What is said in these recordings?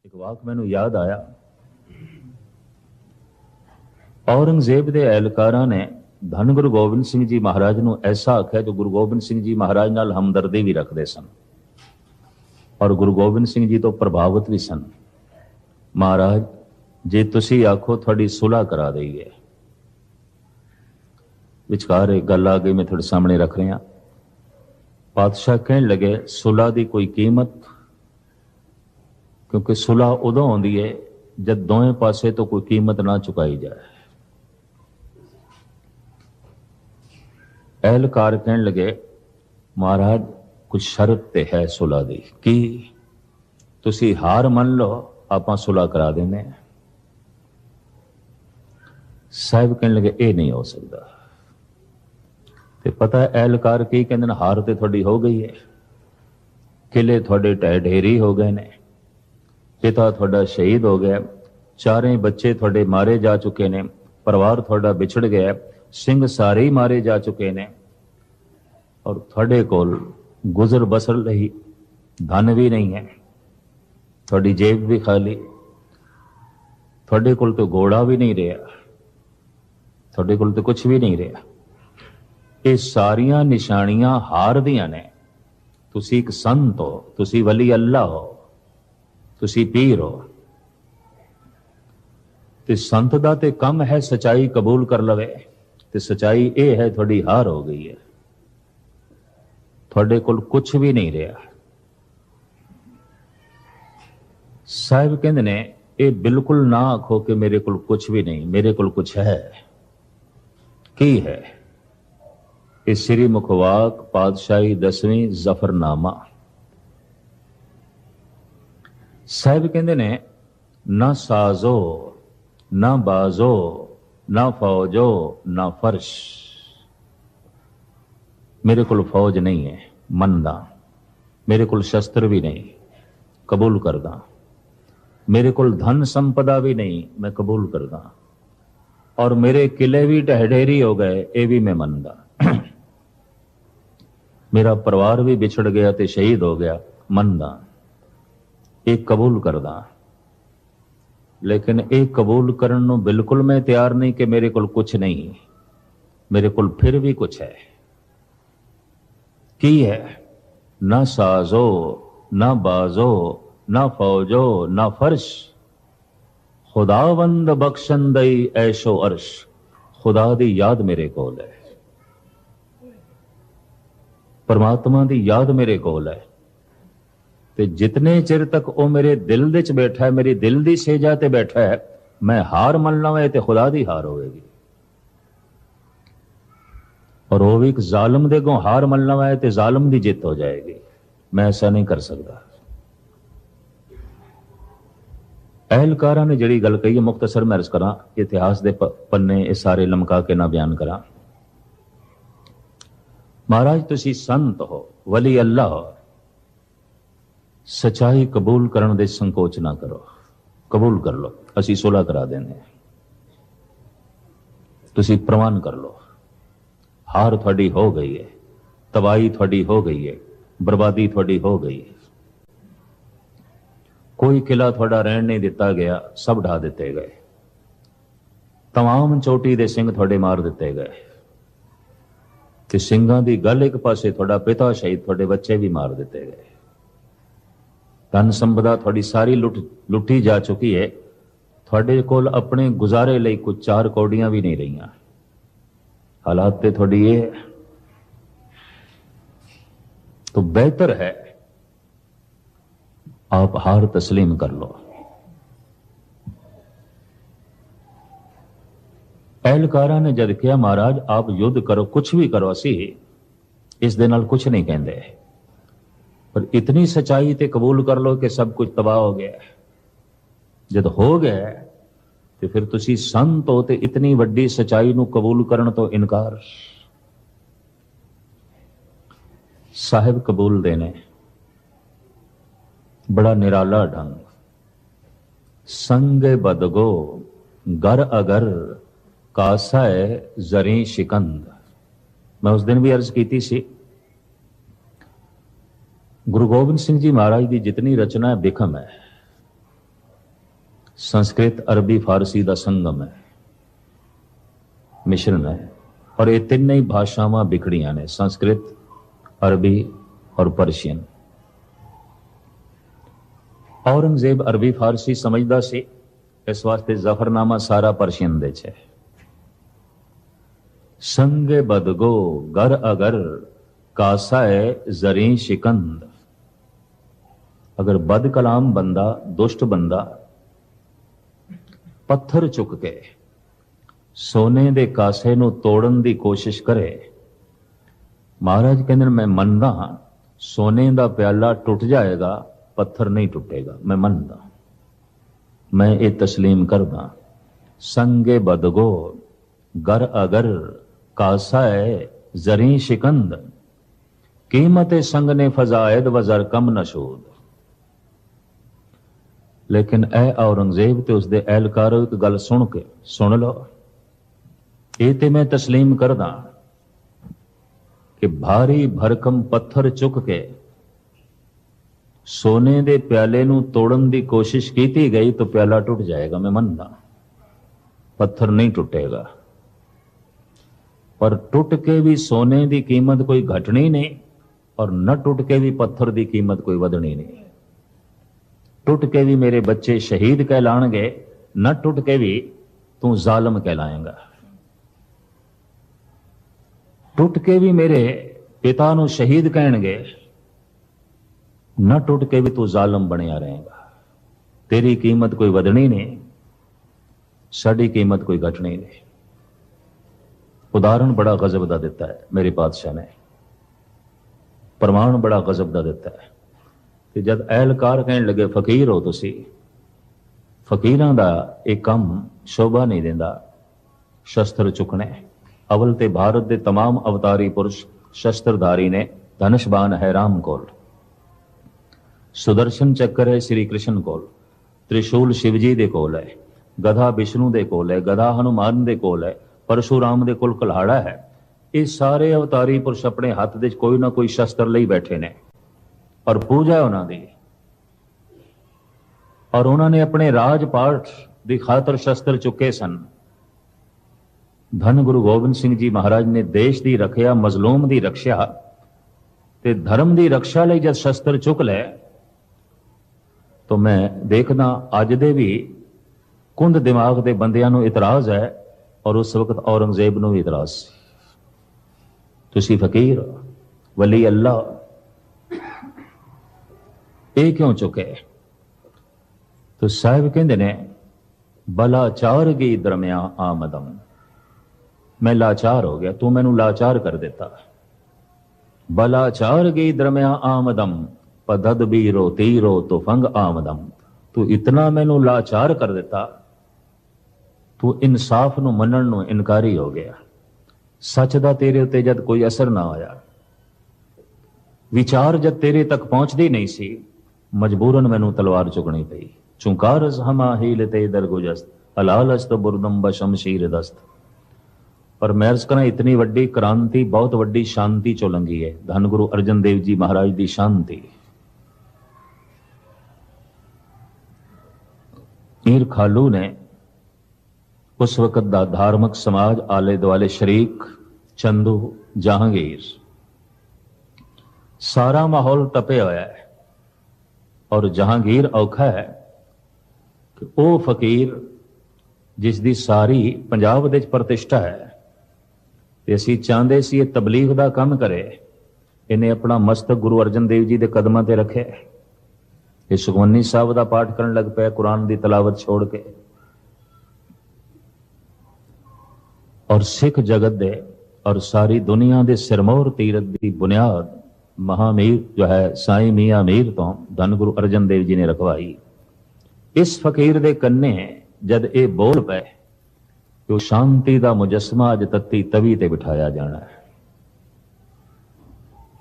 एक वाक मैनू याद आया। औरंगजेब के एहलकारां ने धन गुरु गोबिंद सिंह जी महाराज नूं ऐसा आख्या जो गुरु गोबिंद सिंह जी महाराज नाल हमदर्दी भी रखते सन और गुरु गोबिंद सिंह जी तो प्रभावित भी सन। महाराज जे तुसी आखो थोड़ी सुलह करा दईए। विचकार एक गल आ गई, मैं थोड़े सामने रख रहा। पातशाह कहने लगे सुलह की कोई कीमत, क्योंकि सुलह उदों आउंदी है जब दोवें पासे तो कोई कीमत ना चुकाई जाए। एहलकार कहने लगे महाराज कुछ शर्त ते है सुलह दी, कि तुसी हार मन लो आपां सुलह करा देने। साहिब कहने लगे ये नहीं हो सकता। ते पता है एहलकार की कहते हैं, हार तो थोड़ी हो गई है, किले थोड़े ढह ढेरी हो गए ने, पिता थोड़ा शहीद हो गया, चारे बच्चे थोड़े मारे जा चुके ने, परिवार थोड़ा बिछड़ गया, सिंह सारे ही मारे जा चुके ने, और थोड़े कोल गुजर बसर लई धन भी नहीं है, थोड़ी जेब भी खाली, थोड़े कोल तो घोड़ा भी नहीं रहा, थोड़े कोल तो कुछ भी नहीं रहा। ये सारियां निशानियां हार दियां ने। तुसी एक संत हो, तुसी वली अल्लाह हो, तुसी पीर हो, ते संत दा ते कम है सच्चाई कबूल कर लवे, ते सच्चाई ये है थोड़ी हार हो गई है, थोड़े कोल कुछ भी नहीं रहा। साहिब कहंदे ने ये बिल्कुल ना आखो कि मेरे कोल कुछ भी नहीं, मेरे कोल कुछ है। की है? ये श्री मुखवाक पातशाही 10वीं जफरनामा। साहिब कहंदे ने ना साजो ना बाजो ना फौजो ना फर्श। मेरे को फौज नहीं है, मनदा। मेरे को शस्त्र भी नहीं, कबूल करदा। मेरे को धन संपदा भी नहीं, मैं कबूल करदा। और मेरे किले भी ढहढेरी हो गए, ये भी मैं मनदा। मेरा परिवार भी बिछड़ गया ते शहीद हो गया, मनदा। एक कबूल करदा। लेकिन एक कबूल करने नूं बिल्कुल मैं तैयार नहीं कि मेरे को कुछ नहीं, मेरे को फिर भी कुछ है। की है? ना साजो ना बाजो ना फौजो ना फर्श, खुदावंद बख्शन दई ऐशो अर्श। खुदा दी याद मेरे कोल है, परमात्मा दी याद मेरे कोल है। ते जितने चिर तक वो मेरे दिल दे च बैठा है, मेरी दिल दी सेजा ते बैठा है, मैं हार मन लवे ते खुदा दी हार होगी। और वो भी एक जालम दे गो हार मन लवे ते जालम दी जित हो जाएगी। मैं ऐसा नहीं कर सकता। एहलकारा ने जड़ी गल कही है, मुख्तसर मैं अर्ज करा, इतिहास दे पन्ने ये सारे लमका के ना बयान करा। महाराज तुसी संत हो, वली अल्लाह हो, सच्चाई कबूल करने दे संकोच ना करो, कबूल कर लो, असी सुलह करा देने। तुसी प्रमाण कर लो, हार थोड़ी हो गई है, तबाही थोड़ी हो गई है, बर्बादी थोड़ी हो गई है। कोई किला थोड़ा रहन नहीं दिता गया, सब ढा दिते गए। तमाम चोटी दे सिंह थोड़े मार दिते गए। कि सिंघां दी गल एक पासे थोड़ा पिता शहीद, थोड़े बच्चे भी मार दिते गए। धन संपदा थोड़ी सारी लुटी जा चुकी है। थोड़े कोल अपने गुजारे लिए कुछ 4 कौड़ियां भी नहीं रही। हालात ते थोड़ी ये है। तो बेहतर है आप हार तस्लीम कर लो। एहलकारा ने जद किया महाराज आप युद्ध करो, कुछ भी करो, असी इस दे नाल कुछ नहीं कहते, पर इतनी सच्चाई ते कबूल कर लो कि सब कुछ तबाह हो गया। जब हो गया तो फिर तुसी संत हो ते इतनी वड्डी सच्चाई नू कबूल करन तो इनकार। साहिब कबूल देने बड़ा निराला ढंग। संग बदगो गर अगर कासा है जरी शिकंद। मैं उस दिन भी अर्ज की सी, गुरु गोबिंद सिंह जी महाराज की जितनी रचना है बिखम है, संस्कृत अरबी फारसी का संगम है, मिश्रण है। और ये तीन ही भाषावां बिखड़ियां ने, संस्कृत, अरबी और पर्शियन। औरंगजेब अरबी फारसी समझदा सी, इस वास्ते जफरनामा सारा पर्शियन दे च है। संगे बदगो गर अगर कासाए जरी शिकंद। अगर बद कलाम बंदा, दुष्ट बंदा पत्थर चुक के सोने दे कासे नूं तोड़न दी कोशिश करे, महाराज कहंदे मैं मनदा सोने दा प्याला टुट जाएगा, पत्थर नहीं टुटेगा। मैं मनदा, मैं ये तस्लीम करदा। संगे बदगो गर अगर कासाए जरी शिकंद। कीमत संग ने फजायद वजर कम नशूद। लेकिन ए औरंगजेब ते उसदे एहलकारो एक गल सुन लो, ये ते मैं तस्लीम करदा कि भारी भरकम पत्थर चुक के सोने दे प्याले नूं तोड़न दी कोशिश की गई तो प्याला टूट जाएगा। मैं मनदा, पत्थर नहीं टूटेगा। पर टूट के भी सोने की कीमत कोई घटनी नहीं और न टूट के भी पत्थर की कीमत कोई वधनी नहीं। टूट के भी मेरे बच्चे शहीद कहलाएंगे, न टूट के भी तू जालिम कहलाएगा। टूट के भी मेरे पिता नूं शहीद कहेंगे, न टूट के भी तू जालिम बनिया रहेगा। तेरी कीमत कोई वधनी नहीं, साडी कीमत कोई घटनी नहीं। उदाहरण बड़ा गजब का दिता है मेरे पातशाह ने, प्रमाण बड़ा गजब का दिता है कि जब एहलकार कहन लगे फकीर हो तुसी, फकीरां दा एक काम शोभा नहीं देंदा शस्त्र चुकने। अवल ते भारत दे तमाम अवतारी पुरुष शस्त्रधारी ने। धनुषबाण है राम कोल, सुदर्शन चक्कर है श्री कृष्ण कोल, त्रिशूल शिवजी दे कोल है, गधा विष्णु दे कोल है, गधा हनुमान दे कोल है, परशुराम दे कोल कल्हाड़ा है। ये सारे अवतारी पुरुष अपने हाथ दे कोई ना कोई शस्त्र लई बैठे ने और पूजा उन्होंने दी। और उन्होंने अपने राजपाठ की खातर शस्त्र चुके सन। धन गुरु गोबिंद सिंह जी महाराज ने देश की रखिया, मजलूम की रक्षा ते धर्म की रक्षा लई जब शस्त्र चुक ले, तो मैं देखना अज दे भी कुंद दिमाग के बंदियां नूं इतराज है और उस वक्त औरंगजेब नूं भी इतराज सी। तुसी फकीर वली अल्लाह ये क्यों चुके? तो साहिब कहते ने बलाचार की दरमिया आमदम। मैं लाचार हो गया, तू मैनू लाचार कर देता। बलाचार की दरमिया आमदम पदद बीरो तीरो तो फंग आमदम। तू इतना मैनू लाचार कर देता, तू इंसाफ नू मनन नू इनकारी हो गया। सच दा तेरे उत्ते जद कोई असर ना आया, विचार जद तेरे तक पहुंचती नहीं सी, मजबूरन मैनू तलवार चुकनी पई। चुंकारस हमा हील ते दरगुजस्त हलालस्त बुरदम बशमशीर दस्त। पर मैं अर्ज करा इतनी वड्डी क्रांति बहुत वड्डी शांति चो लंघी है। धन गुरु अर्जन देव जी महाराज की शांति। मीर खालू ने उस वक्त दा धार्मिक समाज आले दुआले शरीक चंदू जहांगीर सारा माहौल तपे होया है। और जहांगीर औखा है कि वह फकीर जिसकी सारी पंजाब दे प्रतिष्ठा है, ते असीं चाहते सी तबलीग का काम करे। इन्हें अपना मस्तक गुरु अर्जन देव जी के कदमां ते रखे। ये सुखमनी साहब का पाठ करन लग पे, कुरान की तलावत छोड़ के। और सिख जगत दे और सारी दुनिया के सिरमौर तीरथ की बुनियाद महामीर जो है साईं मियां मीर तो धन गुरु अर्जन देव जी ने रखवाई। इस फकीर दे कन्ने जद ये बोल पे कि शांति का मुजस्मा अज तत्ती तवी ते बिठाया जाना है।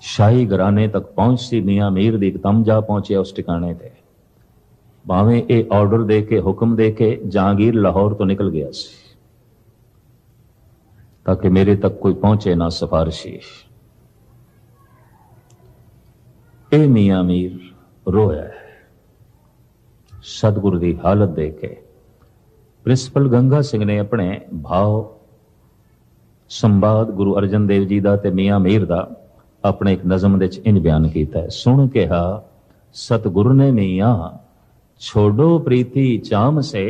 शाही घराने तक पहुंच सी मियां मीर दी एकदम जा पहुंचे उस ठिकाने ते। भावें ये ऑर्डर दे के हुक्म दे के जहांगीर लाहौर तो निकल गया सी ताकि मेरे तक कोई पहुंचे ना सिफारिशी। ए मियां मीर रोया है, सतगुरु की हालत देख के प्रिंसिपल गंगा सिंह ने अपने भाव संवाद गुरु अर्जन देव जी का ते मियाँ मीर का अपने एक नज़म दे इंज बयान किया है। सुन कहा सतगुरु ने मियाँ छोड़ो प्रीति चाम से,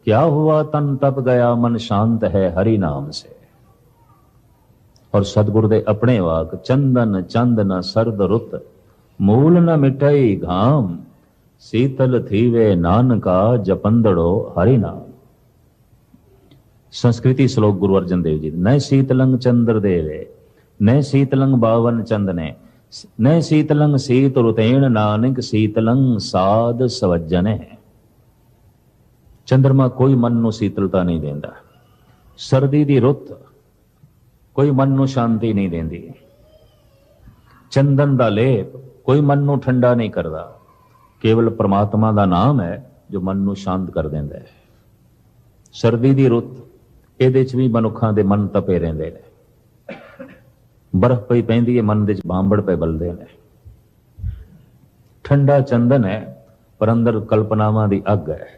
क्या हुआ तन तप गया मन शांत है हरि नाम से। और सतगुरु दे अपने वाक चंदन चंद न सरद रुत, मूल न मिटाई घाम, शीतल थीवे नानका जपंदड़ो हरि नाम। संस्कृति श्लोक गुरु अर्जन देव जी। न शीतलंग चंद्र देवे, न शीतलंग बावन चंदने, न शीतलंग शीत रुतेण नानक, शीतलंग साध सवज्जने। चंद्रमा कोई मन नू शीतलता नहीं देंदा, सर्दी दी रुत कोई मन नू शांति नहीं देंदी, चंदन दा लेप कोई मन नू ठंडा नहीं करता। केवल परमात्मा दा नाम है जो मन नू शांत कर देंदा है। सर्दी दी रुत ਇਹਦੇ ਚ ਵੀ ਮਨੁੱਖਾਂ ਦੇ ਮਨ ਤਪੇ ਰਹਿੰਦੇ ਨੇ, ਬਰਫ਼ ਪਈ ਪੈਂਦੀ ਹੈ ਮਨ ਦੇ ਚ ਬਾਂਬੜ ਪੈ ਬਲਦੇ ਨੇ। ਠੰਡਾ ਚੰਦਨ ਹੈ ਪਰ ਅੰਦਰ ਕਲਪਨਾਵਾਂ ਦੀ ਅੱਗ ਹੈ।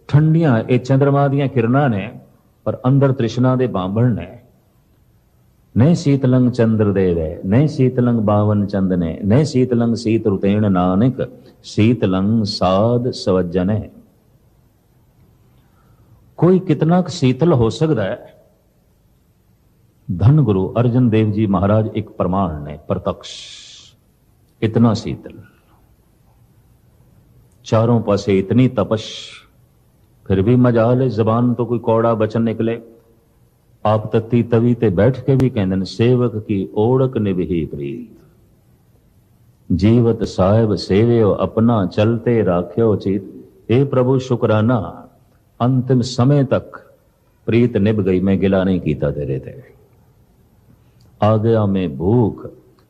ਠੰਡੀਆਂ ਇਹ ਚੰਦਰਮਾ ਦੀਆਂ ਕਿਰਨਾਂ ਨੇ ਪਰ ਅੰਦਰ ਤ੍ਰਿਸ਼ਨਾ ਦੇ ਬਾਂਬੜ ਨੇ। ਨਹੀਂ ਸੀਤਲੰਗ ਚੰਦਰ ਦੇਵੇ, ਨਹੀਂ ਸੀਤਲੰਗ ਬਾਵਨ ਚੰਦਨੇ, ਨਹੀਂ ਸੀਤਲੰਗ ਸੀਤ ਰੁਤੇਣ ਨਾਨਕ, ਸੀਤਲੰਗ ਸਾਧ ਸਵਜਨੇ। कोई कितना शीतल हो सकता है। धन गुरु अर्जन देव जी महाराज एक प्रमाण ने, प्रत्यक्ष इतना शीतल, चारों पासे इतनी तपश, फिर भी मजाल है जबान तो कोई कौड़ा बचन निकले। आप तत्ती तवी ते बैठ के भी कहते हैं सेवक की ओढ़क निभही प्रीत, जीवत साहिब सेव्यो अपना चलते राख्यो चित। हे प्रभु शुक्राना अंतिम समय तक प्रीत निभ गई, मैं गिला नहीं कीता तेरे ते। आ गया मैं भूख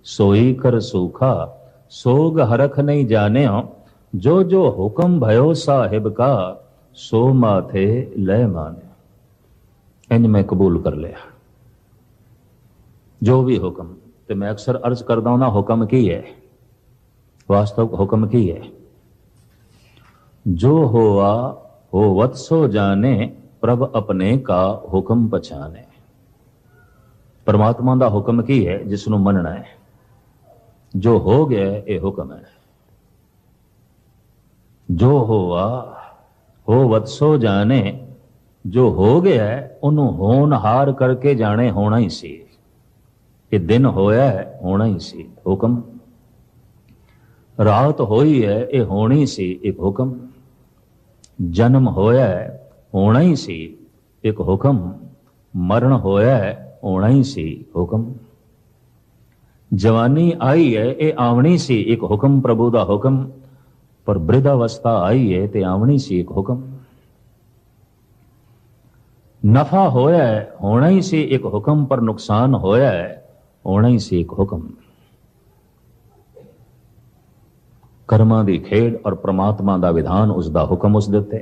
सोई कर सूखा, सोग हरख नहीं जाने, जो जो हुक्म भयो साहिब का, सो माथे लय माने। इंज मैं कबूल कर लिया जो भी हुक्म। तो मैं अक्सर अर्ज करता हूं ना, हुक्म की है, वास्तव हुक्म की है। जो हुआ हो वत्सो जाने, प्रभ अपने का हुक्म पछाने। परमात्मा का हुक्म की है जिसनों मनना है। जो हो गया ये हुक्म है। जो होवा हो वत्सो जाने, जो हो गया है उन्होंने होनहार करके जाने होना ही सी। ये दिन होया है होना ही सी, हुक्म। रात होई है ये होनी सी, एक हुक्म। जन्म होया है होना ही सी, एक हुक्म। मरण होया है होना ही सी, हुक्म। जवानी आई है ये आवनी सी, एक हुक्म प्रभु दा हुक्म। पर वृद्धावस्था आई है ते आवनी सी, एक हुक्म। नफा होया है होना ही सी, एक हुक्म। पर नुकसान होया है होना ही सी, एक हुक्म। कर्मां दी खेड और परमात्मा दा विधान, उसका हुक्म उस दिते।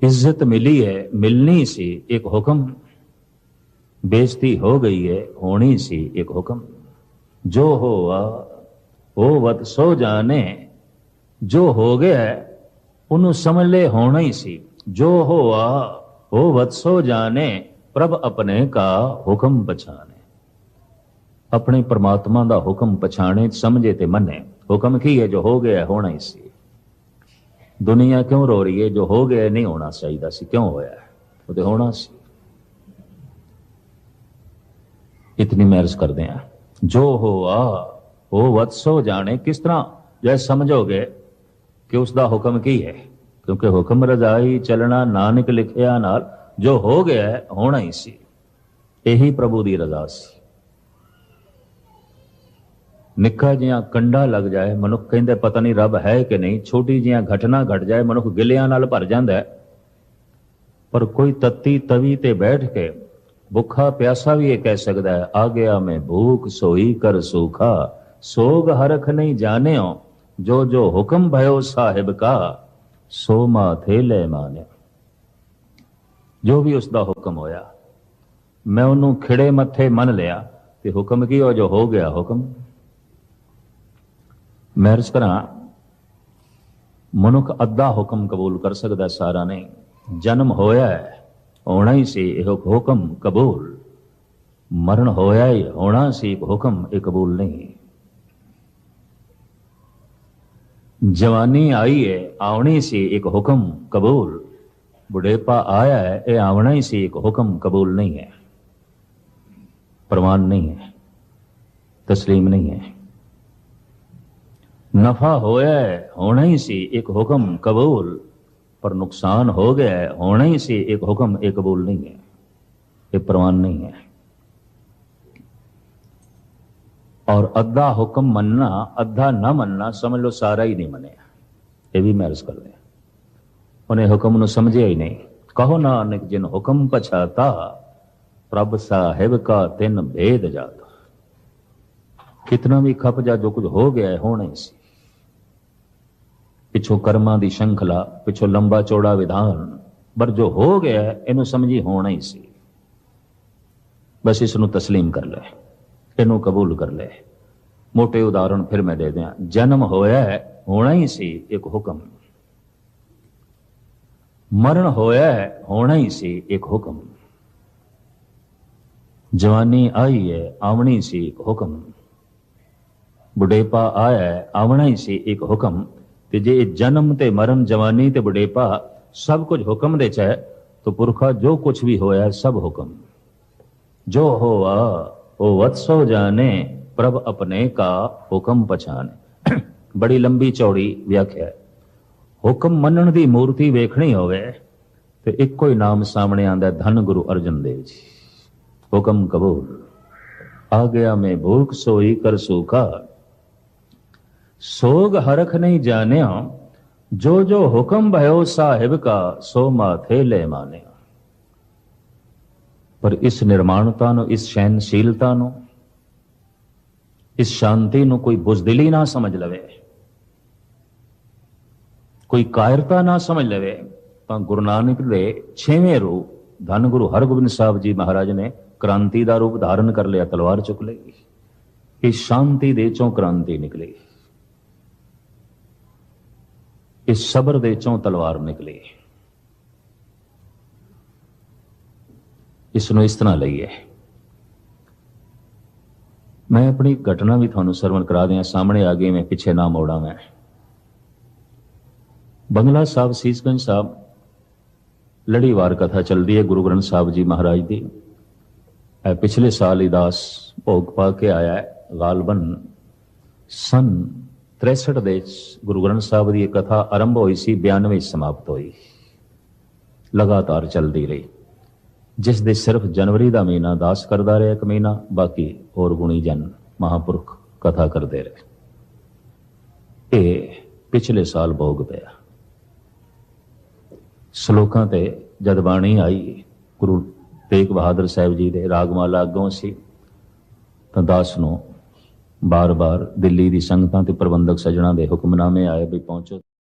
इज्जत मिली है मिलनी सी, एक हुक्म। बेइज्जती हो गई है होनी सी, एक हुक्म। जो होवा हो वत सो जाने, जो हो गया है उन्होंने समझ ले होना ही सी। जो होवा हो वत सो जाने, प्रभ अपने का हुक्म पछाने। अपने परमात्मा का हुक्म पछाने, समझे ते मने। हुक्म की है जो हो गया होना ही सी। दुनिया क्यों रो रही है? जो हो गया नहीं होना चाहिए सी, क्यों होया है? वो तो होना सी। इतनी महर्ज कर दें। जो होआ हो वत्सो जाने, किस तरह जैसे समझोगे कि उसका हुक्म की है, क्योंकि हुक्म रजाई चलना नानक लिखिया नाल। जो हो गया है होना ही सी, यही प्रभु की रजा सी। निक्का जिहा कंडा लग जाए, मनुख कहते पता नहीं रब है कि नहीं। छोटी जिहा घटना घट जाए, मनुख गिलियां नाल भर जाता है। पर कोई तत्ती तवी ते बैठ के भुखा प्यासा भी ये कह सकता है, आ गया मैं भूख सोई कर सूखा, सोग हरख नहीं जाने, जो जो हुक्म भयो साहिब का, सो माथे ले माने। जो भी उसका हुक्म होया मैं उन्होंने खिड़े मथे मन लिया। ते हुक्म की हो जो हो गया हुक्म। मैं अर्ज करा, मनुख अद्धा हुक्म कबूल कर सकता, सारा नहीं। जन्म होया है, होना ही सी एक हुक्म कबूल, मरण होया ही होना सी एक हुक्म एक कबूल नहीं। जवानी आई है, आवनी सी एक हुक्म कबूल, बुढ़ेपा आया है, ये आवना ही सी एक हुक्म कबूल नहीं है। प्रमाण नहीं है, तस्लीम नहीं है। नफा होया है, होना ही सी एक हुक्म कबूल, पर नुकसान हो गया है, होना ही सी एक हुक्म एक कबूल नहीं है। ये प्रमाण नहीं है। और अद्धा हुक्म मनना, अद्धा ना मनना, समझ लो सारा ही नहीं मने। ये भी मैं अर्ज कर दिया, उन्हें हुक्म समझे ही नहीं। कहो नानक जिन हुक्म पछाता, प्रभ साहिब का तिन भेद जाता। कितना भी खप जा, जो कुछ हो गया है होना ही सी। पिछों कर्मां दी श्रृंखला, पिछों लंबा चौड़ा विधान, पर जो हो गया है इनू समझी होना ही सी। बस इसनू तस्लीम कर ले, इनू कबूल कर ले। मोटे उदाहरण फिर मैं दे दिया। जन्म होया है, होना ही सी एक हुक्म। मरण होया है, होना ही सी एक हुक्म। जवानी आई है, आवनी सी एक हुक्म। बुढ़ेपा आया है, आवना ही सी एक हुक्म। ते जे जन्म ते मरण, जवानी ते बुढ़ेपा सब कुछ हुक्म दे चाहे, तो पुरखा जो कुछ भी होया है सब हुक्म। जो होआ वो वत्सो जाने, प्रभ अपने का हुक्म पछाने। बड़ी लंबी चौड़ी व्याख्या है। हुक्म मनन दी मूर्ति वेखनी होवे तो इको ही नाम सामने आंदा, धन गुरु अर्जन देव जी। हुक्म कबूल, आ गया मैं भूख सोई कर सूखा, सोग हरख नहीं जाने, जो जो हुक्म भयो साहिब का, सो माथे ले माने। पर इस निर्माणता नो, इस सहनशीलता नो, इस शांति नो कोई बुजदिली ना समझ लवे, कोई कायरता ना समझ लवे, तो गुरु नानक दे 6वें रूप धन गुरु हरगोबिंद साहब जी महाराज ने क्रांति का रूप धारण कर लिया। तलवार चुक लेगी, इस शांति दे चों क्रांति निकली, इस सबर दे चों तलवार निकली। इसनों इस तरह लईए। मैं अपनी घटना भी थानू सरवण करा दिया, सामने आ गई, मैं पिछे ना मोड़ा। मैं बंगला साहब, सीसगंज साहब लड़ीवार कथा चलती है गुरु ग्रंथ साहब जी महाराज की। पिछले साल ही दास भोग पा के आया है। गालबन सन 63 ਦੇ ਗੁਰੂ ਗ੍ਰੰਥ ਸਾਹਿਬ ਦੀ कथा आरंभ हुई सी, 92 समाप्त हुई, लगातार चलती रही। जिस दे सिर्फ जनवरी का महीना दास करता रहा, एक महीना, बाकी होर गुणी जन महापुरख कथा करते रहे। ये पिछले साल भोग पाया। श्लोकां ते जद बाणी आई गुरु तेग बहादुर साहब जी दे, रागमाला अगों सी, तो दास नूं बार बार दिल्ली दी संगतां ते प्रबंधक सजणा दे हुक्मनामे आए भी पहुंचो।